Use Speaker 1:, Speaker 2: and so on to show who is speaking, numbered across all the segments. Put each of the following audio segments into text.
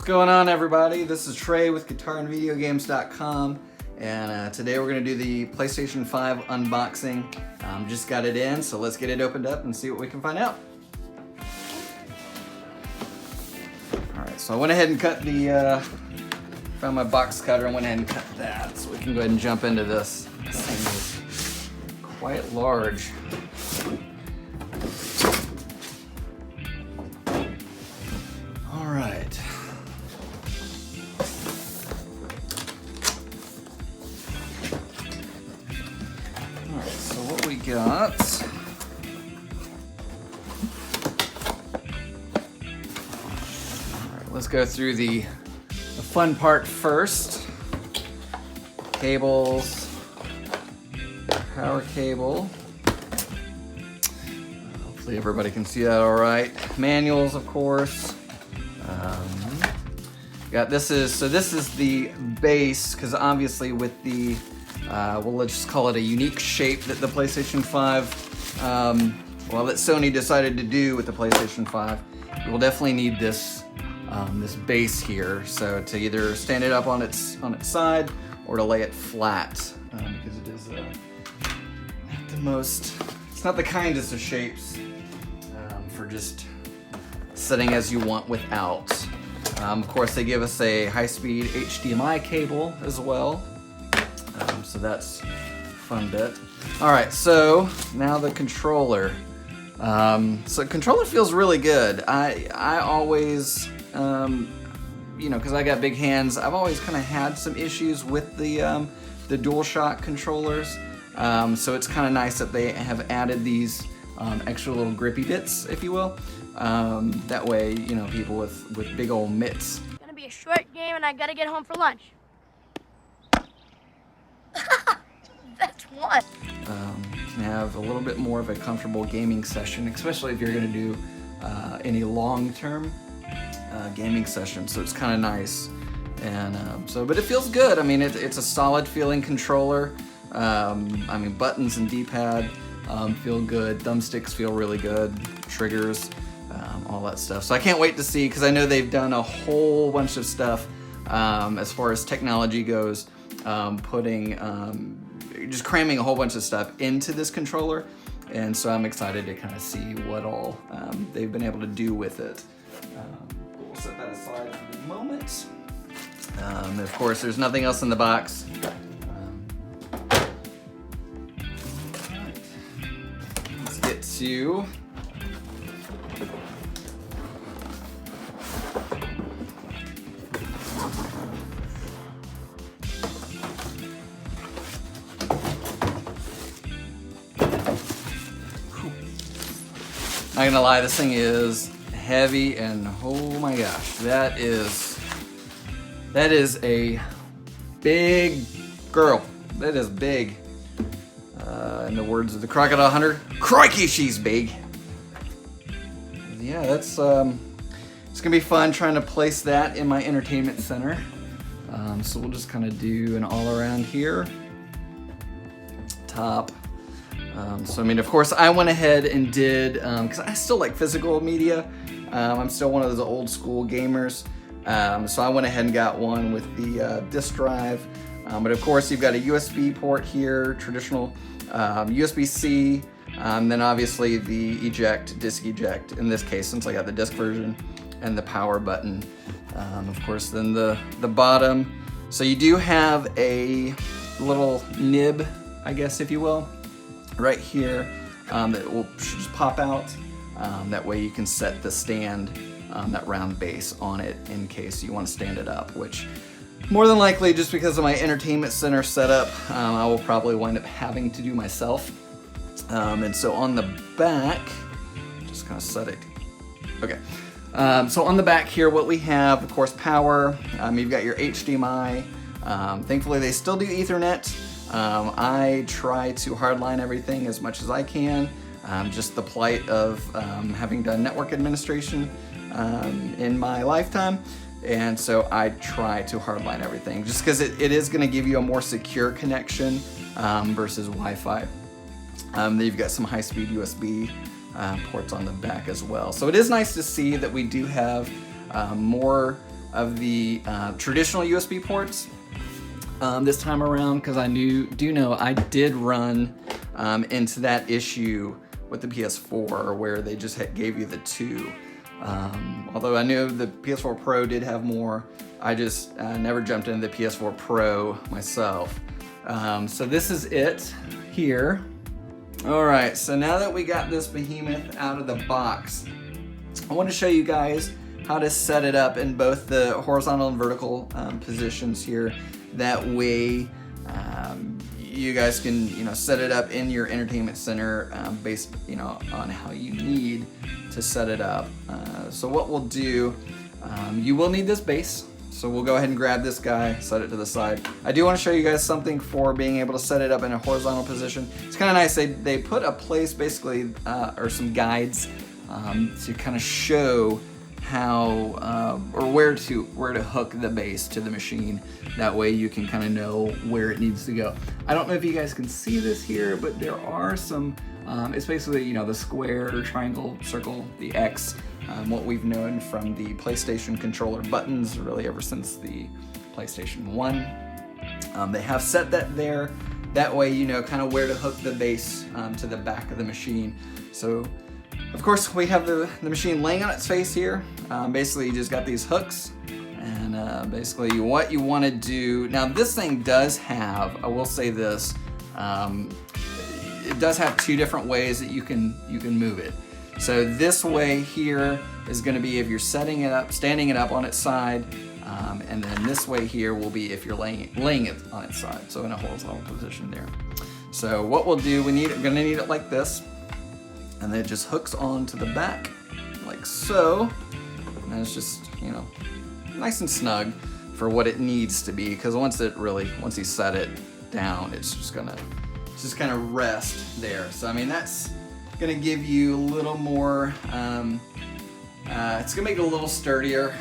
Speaker 1: going on, everybody? This is Trey with GuitarAndVideoGames.com, and today we're going to do the PlayStation 5 unboxing. Just got it in, so let's get it opened up and see what we can find out. Alright, so I went ahead and cut the, found my box cutter and went ahead and cut that, so we can go ahead and jump into this. This thing is quite large. Alright. Alright, so what we got. Alright, let's go through the fun part first. Cables, power cable. Hopefully everybody can see that all right. Manuals, of course. This is the base, because obviously with the well, let's just call it a unique shape that the PlayStation 5, that Sony decided to do with the PlayStation 5. We'll definitely need this this base here, so to either stand it up on its side or to lay it flat, because it is not the most, it's not the kindest of shapes for just setting as you want without. Of course, they give us a high-speed HDMI cable as well, so that's a fun bit. All right, so now the controller. So the controller feels really good. I always, you know, because I got big hands, I've always kind of had some issues with the DualShock controllers. So it's kind of nice that they have added these extra little grippy bits, if you will. That way, you know, people with big old mitts.
Speaker 2: It's gonna be a short game and I gotta get home for lunch. That's one.
Speaker 1: Can have a little bit more of a comfortable gaming session, especially if you're gonna do any long-term gaming session. So it's kind of nice, and but it feels good. I mean, it's a solid feeling controller. I mean, buttons and D-pad feel good. Thumbsticks feel really good. Triggers. All that stuff. So I can't wait to see, because I know they've done a whole bunch of stuff as far as technology goes, just cramming a whole bunch of stuff into this controller, and so I'm excited to kind of see what all they've been able to do with it. We'll set that aside for the moment. Of course, there's nothing else in the box. All right. Let's get to not gonna lie, this thing is heavy, and oh my gosh, that is a big girl. That is big. In the words of the Crocodile Hunter, crikey, she's big. Yeah, that's it's gonna be fun trying to place that in my entertainment center. So we'll just kind of do an all around here. Top. So I mean, of course, I went ahead and did, because I still like physical media. I'm still one of those old school gamers. So I went ahead and got one with the disk drive. But of course, you've got a USB port here, traditional USB-C, then obviously the eject, disk eject, in this case, since I got the disk version, and the power button. Of course, then the bottom. So you do have a little nib, I guess, if you will, right here, that should just pop out. That way you can set the stand, that round base on it, in case you want to stand it up, which more than likely, just because of my entertainment center setup, I will probably wind up having to do myself. And so on the back, just kind of set it. Okay. So on the back here, what we have, of course, power. You've got your HDMI. Thankfully, they still do Ethernet. I try to hardline everything as much as I can. Just the plight of having done network administration in my lifetime. And so I try to hardline everything, just because it is going to give you a more secure connection versus Wi-Fi. Then you've got some high-speed USB ports on the back as well. So it is nice to see that we do have more of the traditional USB ports this time around, because I do know I did run into that issue with the PS4 where they just gave you the 2. Although I knew the PS4 Pro did have more, I just never jumped into the PS4 Pro myself. So this is it here. All right, so now that we got this behemoth out of the box, I want to show you guys how to set it up in both the horizontal and vertical positions here. That way you guys can set it up in your entertainment center based on how you need to set it up. So what we'll do, you will need this base. So we'll go ahead and grab this guy, set it to the side. I do want to show you guys something for being able to set it up in a horizontal position. It's kind of nice. They put a place basically, or some guides to kind of show how or where to hook the base to the machine. That way you can kind of know where it needs to go. I don't know if you guys can see this here, but there are some. It's basically the square or triangle, circle, the X. What we've known from the PlayStation controller buttons really ever since the PlayStation 1. They have set that there. That way you know kind of where to hook the base to the back of the machine. So of course we have the machine laying on its face here. Basically you just got these hooks, and basically what you want to do, now this thing does have, I will say this, it does have 2 different ways that you can move it. So this way here is going to be if you're setting it up, standing it up on its side, and then this way here will be if you're laying it on its side, so in a horizontal position there. So what we'll do, we're going to need it like this, and then it just hooks onto the back like so, and it's just nice and snug for what it needs to be, because once you set it down, it's just kind of rest there. So I mean that's gonna give you a little more, it's gonna make it a little sturdier,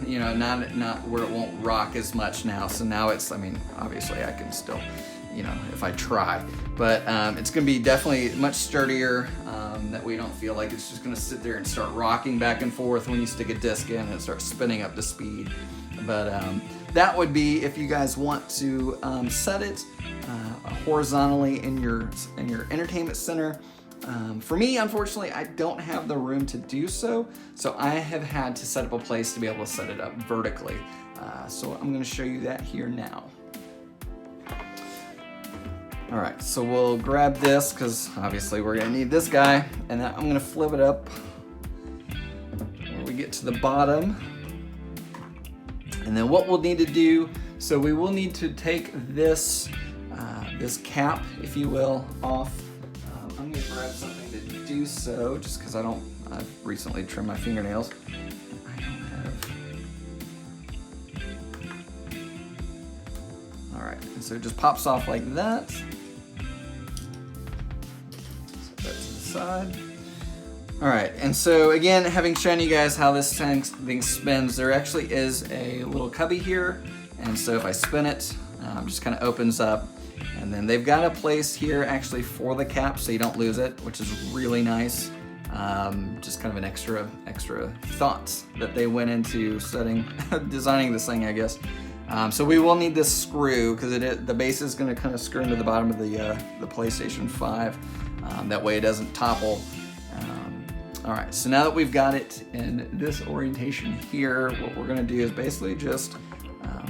Speaker 1: not where it won't rock as much now. So now it's, I mean, obviously I can still, if I try, but it's gonna be definitely much sturdier, that way you don't feel like it's just gonna sit there and start rocking back and forth when you stick a disc in and it starts spinning up to speed. But that would be if you guys want to set it horizontally in your entertainment center. For me, unfortunately, I don't have the room to do so, so I have had to set up a place to be able to set it up vertically. So I'm going to show you that here now. All right, so we'll grab this because obviously we're going to need this guy, and then I'm going to flip it up when we get to the bottom. And then what we'll need to do, so we will need to take this this cap, if you will, off. I'm gonna grab something to do so, just because I've recently trimmed my fingernails. I don't have. All right, and so it just pops off like that. Set that to the side. All right, and so again, having shown you guys how this thing spins, there actually is a little cubby here, and so if I spin it, just kind of opens up. And then they've got a place here actually for the cap so you don't lose it, which is really nice. Just kind of an extra thought that they went into designing this thing, I guess. So we will need this screw because the base is going to kind of screw into the bottom of the PlayStation 5. That way it doesn't topple. All right, so now that we've got it in this orientation here, what we're going to do is basically just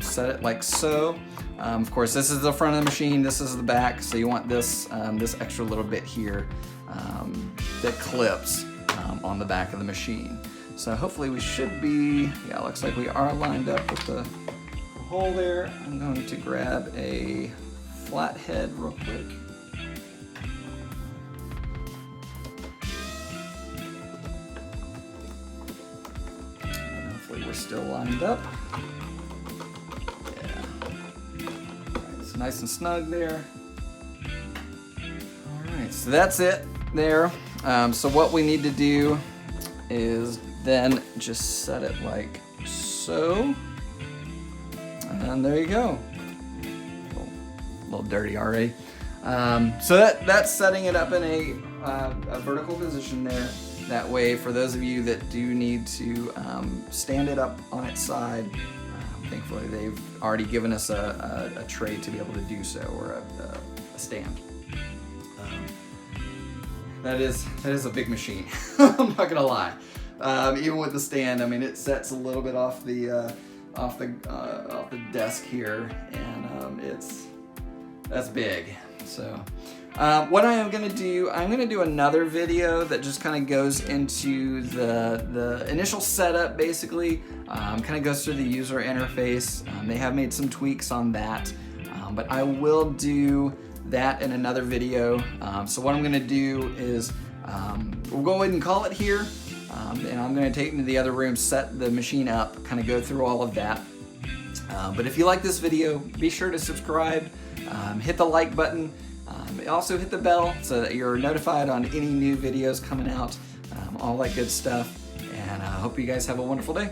Speaker 1: set it like so. Of course, this is the front of the machine, this is the back, so you want this this extra little bit here that clips on the back of the machine. So hopefully we should be, yeah, looks like we are lined up with the hole there. I'm going to grab a flathead real quick. And hopefully we're still lined up. Nice and snug there. All right, so that's it there. So what we need to do is then just set it like so. And there you go. A little dirty already. So that's setting it up in a vertical position there. That way, for those of you that do need to stand it up on its side, thankfully they've already given us a tray to be able to do so, or a stand. That is a big machine. I'm not gonna lie. Even with the stand, I mean, it sets a little bit off the desk here, and that's big. So what I am gonna do, I'm gonna do another video that just kind of goes into the initial setup, basically. Kind of goes through the user interface. They have made some tweaks on that, but I will do that in another video. So what I'm gonna do is we'll go ahead and call it here, and I'm gonna take it into the other room, set the machine up, kind of go through all of that. But if you like this video, be sure to subscribe, hit the like button, also hit the bell so that you're notified on any new videos coming out, all that good stuff. And I hope you guys have a wonderful day.